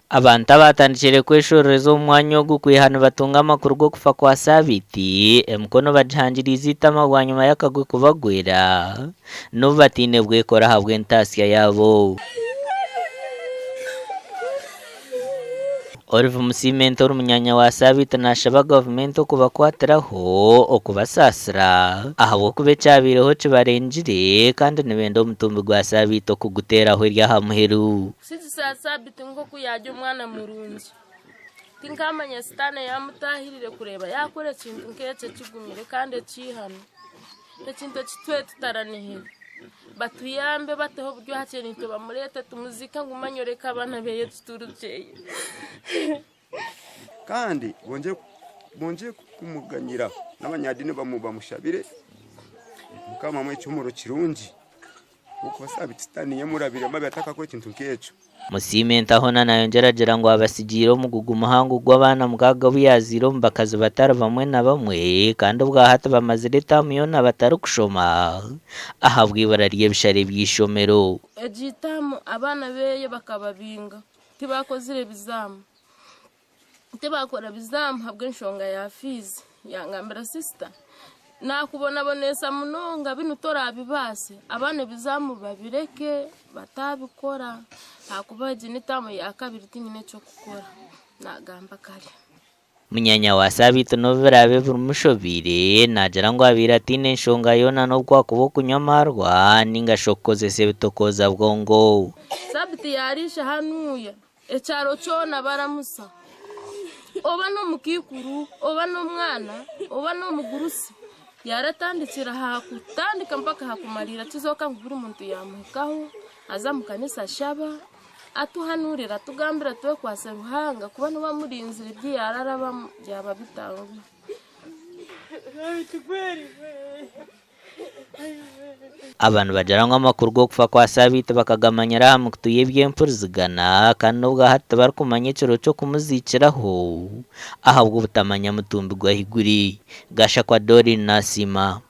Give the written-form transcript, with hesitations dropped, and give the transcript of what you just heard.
Abantu abatandikire kweshoreza omwanya ogu kwihana batunga amakuru go kufa kwa Sabiti emikono bajihangiriza itama bwa nyuma y'akagwe kubagwera n'ubu batiine bwekora habwa entasya yabo. Olive Musimento omunyanya wa Sabiti nashaba gavumenti okubakwatiraho okubasasira ahabwokuba ekyabireho kibarengire kandi nibenda omutumbi gwa Sabiti okuguteraho eryaha muheru. Sabiti nk'oku yajya umwana murungi tinkamanya sitani yamutahirire kureba yakora ekintu nk'ekyo kigumire kandi ekihano ekintu ekitwe tutaranihira batuyambe bateho buryo hakiri tubamurete tumuzika ngumanyoreka abana beye tuturukeye kandi bonje kumuganyira n'abanyadini bamushabire mukama mwe cyumuro kirungi uko Sabiti sitani yamurabire mabe ataka ko ekintu nk'ekyo. Musimento aho nanayongeragira ngo abasigire omugugu muhango gw'abana mugaga buyaziro mbakazi batari bamwe na bamwe kandi ubwa hata bamazire tamu yona batari kushoma ahabwa ibara ry'ebishare by'ishomero. Ejitamu abana beye bakababinga tibakozire bizamu tibakora bizamu habwe nshonga ya fizi yangambira sister nakubona bonesa munonga binutora abibase abana bizamu babireke batabikora hakubaje nitamu ya kabiri tinyine cyo gukora nagamba kare. Munyanya wa Sabiti noverabe burumushobire nagira ngo abiratine nshonga yona no bwakubo kunyamarwa ninga shokoze se bitokoza bwongo. Sabiti yarisha hanuya ecyaro cyona baramusa oba no mukikuru oba no mwana oba no mugurusi yaratandikira hakutandika mpaka hakumarira tuzoka buri muntu yamukaho aza mu kanisa shaba atuhanurira tugambira tuwe kwa Seruhanga kuba no bamurinzira ibyararaba byaba bitanga. Abantu bajarangwa amakuru go kufa kwa Sabiti bakagamanyira hamwe kutuye by'empuruzigana kandi ubwo hata bari kumanya ikiro cyo kumuzikiraho ahabwo butamanya mutumbi gwa higuri gasha kwa Dori Nasima.